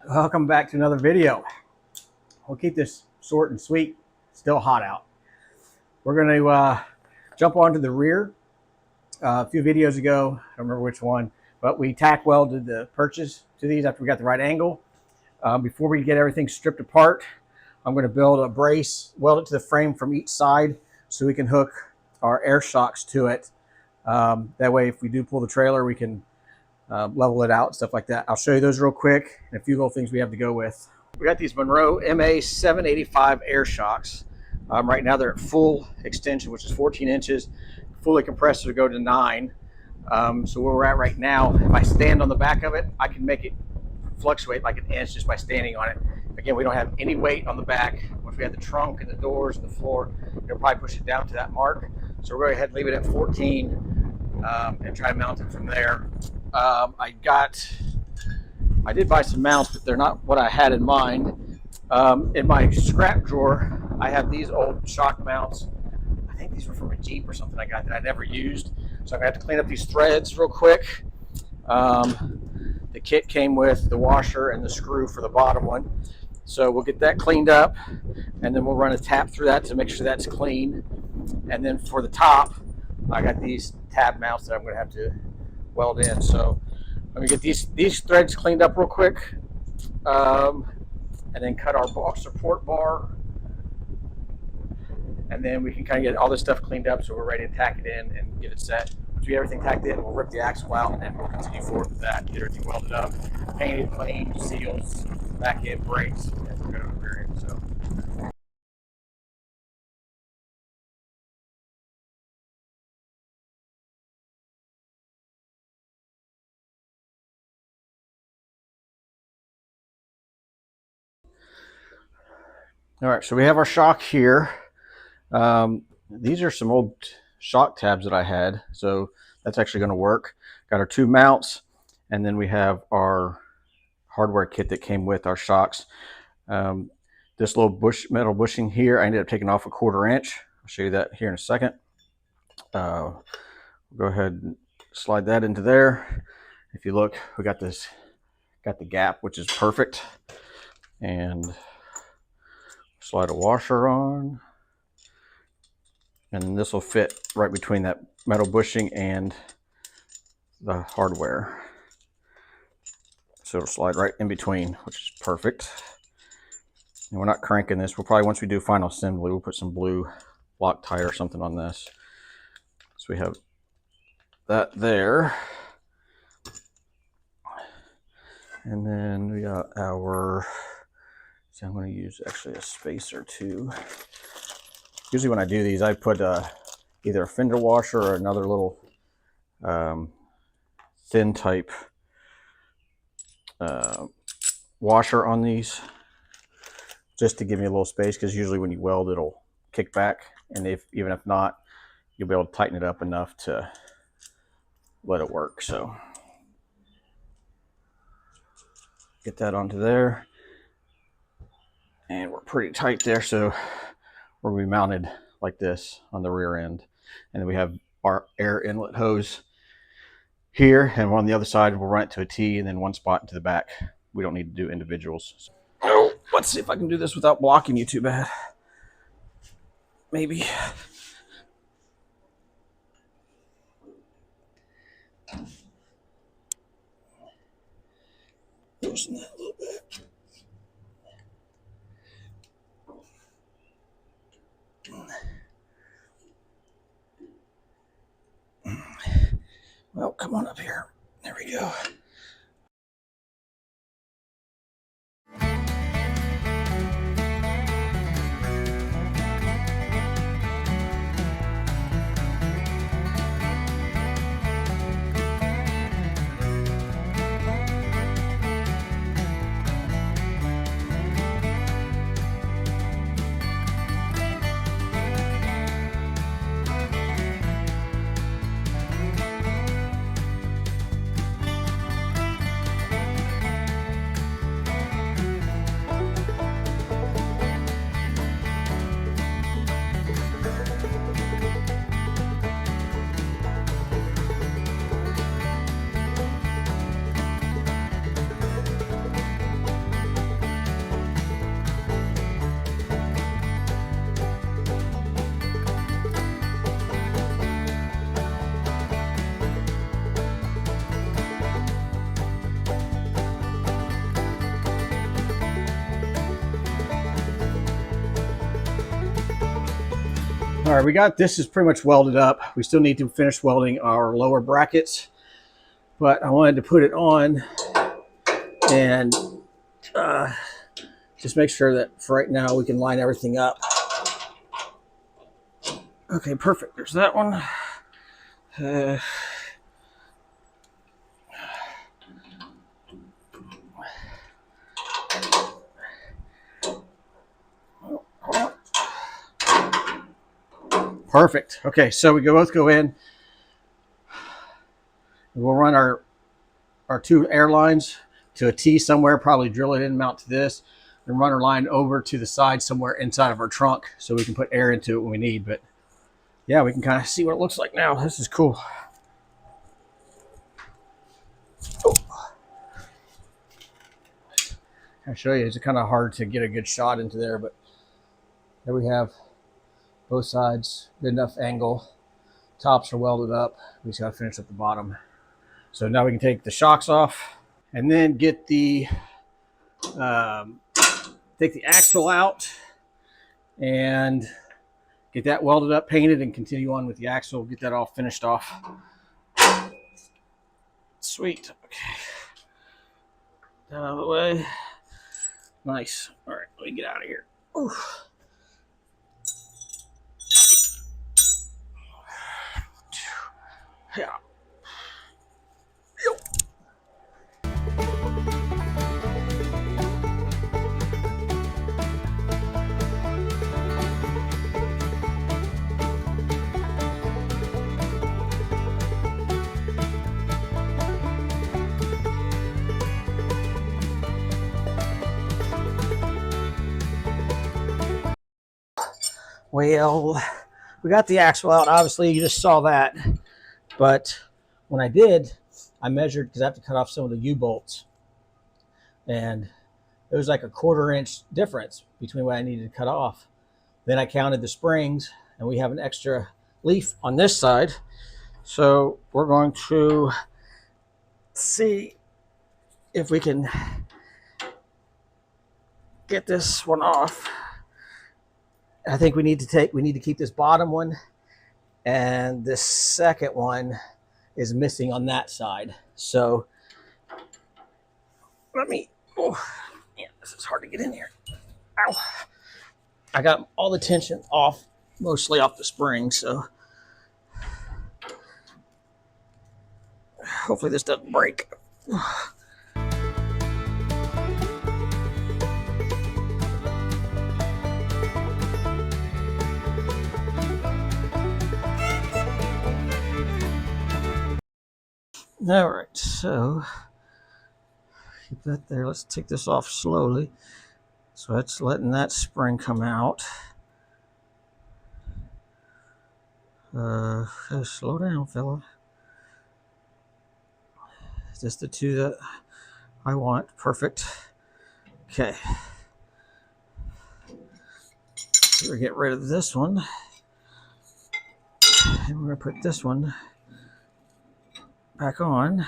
Welcome back to another video. We'll keep this short and sweet. Still hot out. We're going to jump onto the rear. A few videos ago, I don't remember which one, but we tack welded the perches to these after we got the right angle. Before we get everything stripped apart, I'm going to build a brace, weld it to the frame from each side so we can hook our air shocks to it. That way, if we do pull the trailer, we can level it out, stuff like that. I'll show you those real quick and a few little things we have to go with. We got these Monroe MA 785 Air Shocks. Right now they're at full extension, which is 14 inches. Fully compressed to go to 9. So where we're at right now, if I stand on the back of it, I can make it fluctuate like an inch just by standing on it. Again, we don't have any weight on the back. Once we have the trunk and the doors and the floor, it'll probably push it down to that mark. So we're going to go ahead and leave it at 14 and try to mount it from there. I did buy some mounts, but they're not what I had in mind. In my scrap drawer, I have these old shock mounts. I think these were from a Jeep or something I got that I never used. So I'm gonna have to clean up these threads real quick. The kit came with the washer and the screw for the bottom one. So we'll get that cleaned up, and then we'll run a tap through that to make sure that's clean. And then for the top, I got these tab mounts that I'm gonna have to weld in. So let me get these threads cleaned up real quick, and then cut our support bar, and then we can kind of get all this stuff cleaned up so we're ready to tack it in and get it set. Once we get everything tacked in, we'll rip the axle out and we'll continue forward with that, get everything welded up, painted, clean, seals, back end, brakes, and we're going to rear end. So all right, so we have our shock here. These are some old shock tabs that I had, so that's actually going to work. Got our 2 mounts, and then we have our hardware kit that came with our shocks. This little metal bushing here, I ended up taking off a 1/4 inch. I'll show you that here in a second. Go ahead and slide that into there. If you look, we got the gap, which is perfect, and slide a washer on, and this will fit right between that metal bushing and the hardware. So it'll slide right in between, which is perfect. And we're not cranking this. We'll probably, once we do final assembly, we'll put some blue Loctite or something on this. So we have that there. And then we got our, see, I'm going to use actually a spacer too. Usually when I do these, I put either a fender washer or another little thin type washer on these, just to give me a little space, because usually when you weld, it'll kick back, and even if not, you'll be able to tighten it up enough to let it work. So get that onto there, and we're pretty tight there, so we're going to be mounted like this on the rear end. And then we have our air inlet hose here, and on the other side we'll run it to a T, and then one spot into the back. We don't need to do individuals. So, let's see if I can do this without blocking you too bad. Maybe. Loosen that a little bit. Well, come on up here. There we go. All right, we got this is pretty much welded up. We still need to finish welding our lower brackets, but I wanted to put it on and just make sure that for right now we can line everything up. Okay, perfect. There's that one. Perfect. Okay, so we both go in. We'll run our two airlines to a T somewhere, probably drill it in, mount to this, and run our line over to the side somewhere inside of our trunk so we can put air into it when we need. But yeah, we can kind of see what it looks like now. This is cool. Oh. I'll show you. It's kind of hard to get a good shot into there, but there we have both sides, good enough angle. Tops are welded up. We just got to finish at the bottom. So now we can take the shocks off and then get the take the axle out and get that welded up, painted, and continue on with the axle. Get that all finished off. Sweet. Okay. That out of the way. Nice. All right, let me get out of here. Oof. Yeah. Well, we got the axle out. Obviously, you just saw that. But when I did, I measured because I have to cut off some of the U-bolts. And it was like a 1/4 inch difference between what I needed to cut off. Then I counted the springs, and we have an extra leaf on this side. So we're going to see if we can get this one off. I think we need to keep this bottom one, and this second one is missing on that side. So let me, oh, yeah, this is hard to get in here. Ow. I got all the tension off, mostly off the spring, so hopefully this doesn't break. All right, so keep that there. Let's take this off slowly. So that's letting that spring come out. Slow down, fella. Just the two that I want. Perfect. Okay. So we're get rid of this one. And we're going to put this one back on.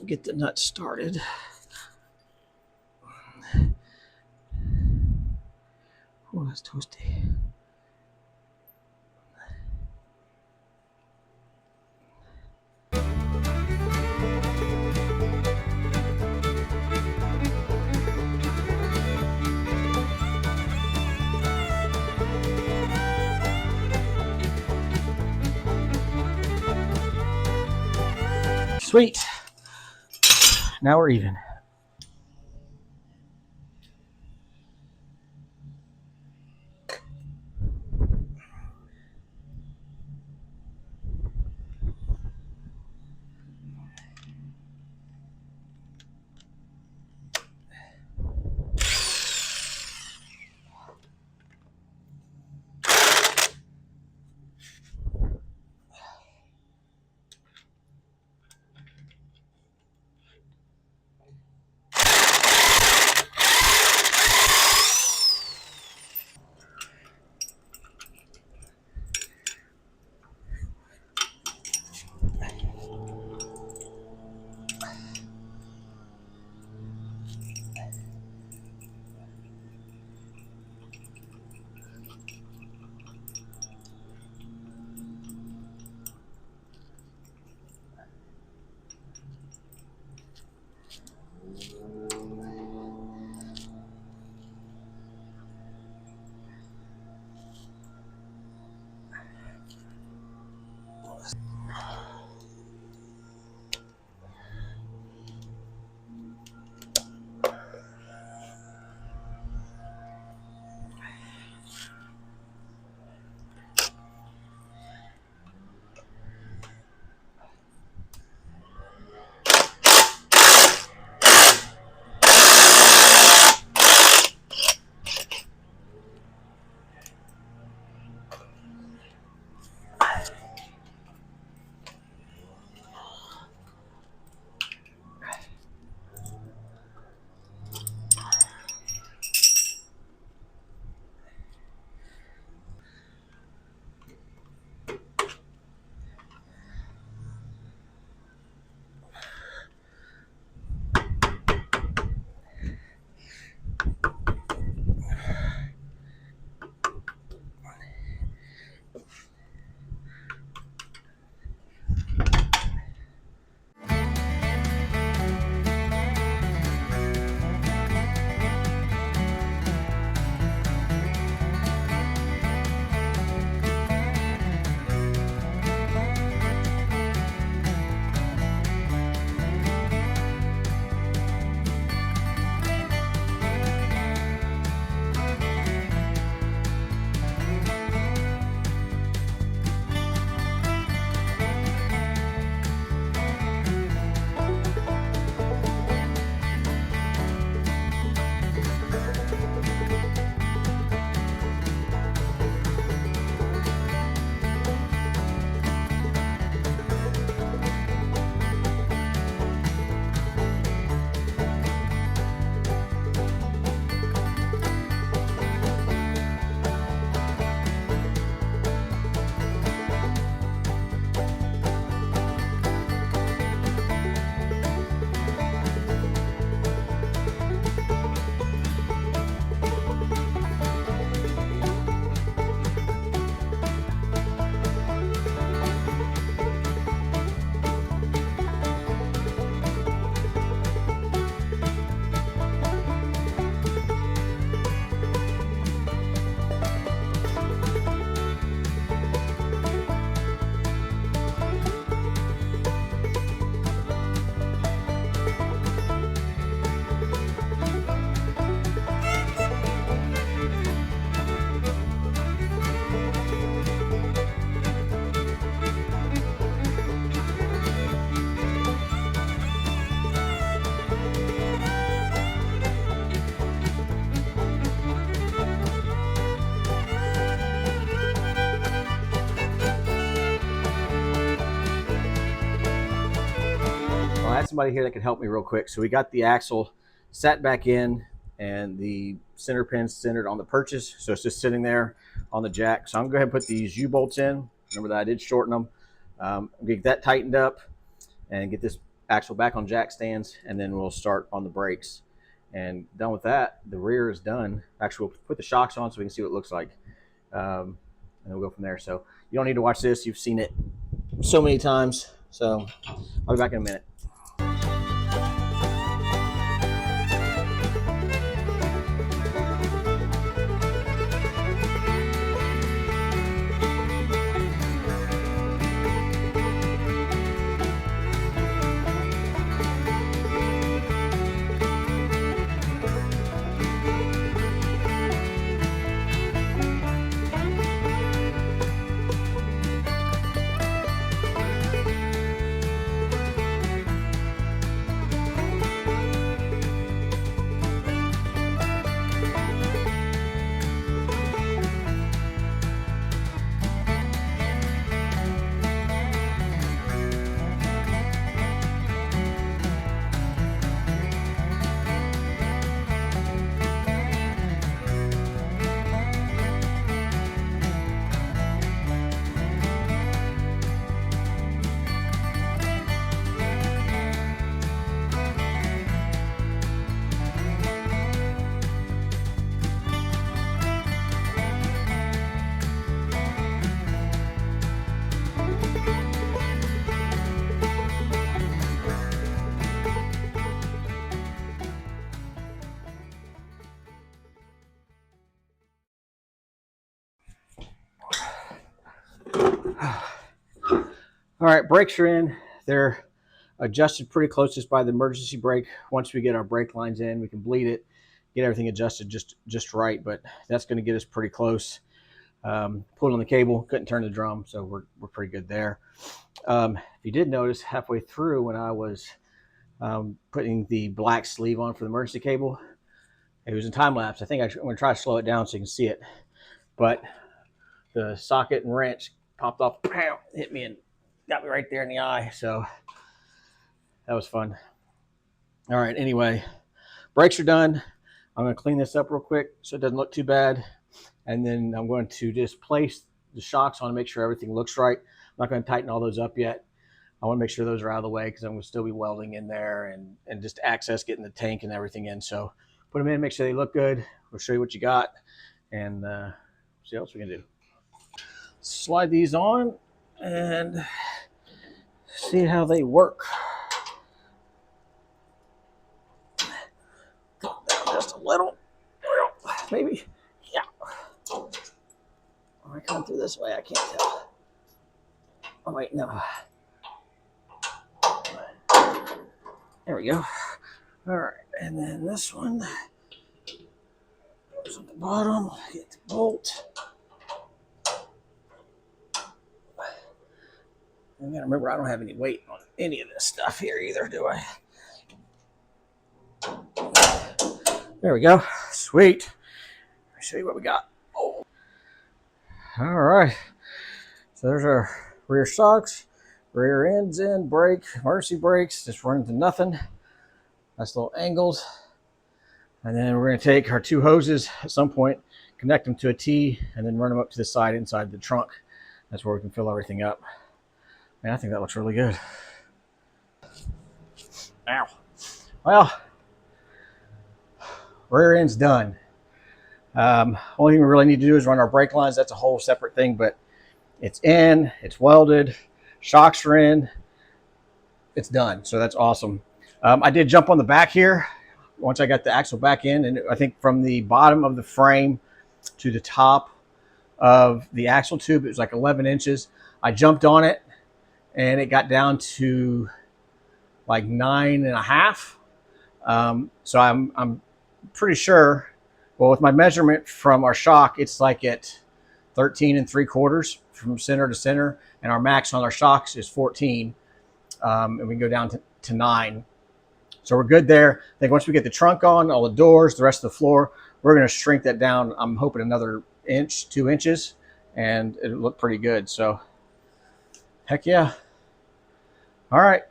Get the nut started. Oh, that's toasty. Sweet. Now we're even. Well, I had somebody here that could help me real quick. So we got the axle sat back in and the center pin centered on the purchase. So it's just sitting there on the jack. So I'm going to go ahead and put these U-bolts in. Remember that I did shorten them. Get that tightened up and get this axle back on jack stands, and then we'll start on the brakes. And done with that, the rear is done. Actually, we'll put the shocks on so we can see what it looks like. And we'll go from there. So you don't need to watch this. You've seen it so many times. So I'll be back in a minute. All right, brakes are in. They're adjusted pretty close just by the emergency brake. Once we get our brake lines in, we can bleed it, get everything adjusted just right, but that's going to get us pretty close. Pulled on the cable, couldn't turn the drum, so we're pretty good there. If you did notice, halfway through when I was putting the black sleeve on for the emergency cable, it was in time lapse. I think I'm going to try to slow it down so you can see it, but the socket and wrench popped off, pow, hit me and got me right there in the eye. So that was fun. All right, anyway, brakes are done. I'm going to clean this up real quick so it doesn't look too bad. And then I'm going to just place the shocks on to make sure everything looks right. I'm not going to tighten all those up yet. I want to make sure those are out of the way because I'm going to still be welding in there and just access getting the tank and everything in. So put them in, make sure they look good. We'll show you what you got and see what else we can do. Slide these on and see how they work. Down just a little, maybe. Yeah. I come through this way, I can't tell. Oh wait, no. There we go. All right, and then this one goes on the bottom. Get the bolt. I gotta remember, I don't have any weight on any of this stuff here either, do I? There we go. Sweet. Let me show you what we got. Oh. All right. So there's our rear shocks, rear ends in, brake, emergency brakes, just running to nothing. Nice little angles. And then we're going to take our two hoses at some point, connect them to a T, and then run them up to the side inside the trunk. That's where we can fill everything up. Man, I think that looks really good. Ow. Well, rear end's done. Only thing we really need to do is run our brake lines. That's a whole separate thing, but it's in, it's welded, shocks are in, it's done. So that's awesome. I did jump on the back here once I got the axle back in, and I think from the bottom of the frame to the top of the axle tube, it was like 11 inches. I jumped on it and it got down to like 9.5. So I'm pretty sure, well, with my measurement from our shock, it's like at 13.75 from center to center, and our max on our shocks is 14, and we can go down to 9. So we're good there. I think once we get the trunk on, all the doors, the rest of the floor, we're going to shrink that down. I'm hoping another inch, 2 inches, and it'll look pretty good. So heck yeah. All right.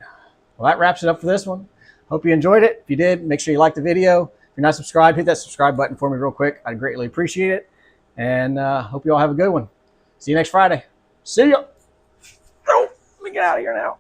Well, that wraps it up for this one. Hope you enjoyed it. If you did, make sure you like the video. If you're not subscribed, hit that subscribe button for me real quick. I'd greatly appreciate it. And hope you all have a good one. See you next Friday. See ya. Oh, let me get out of here now.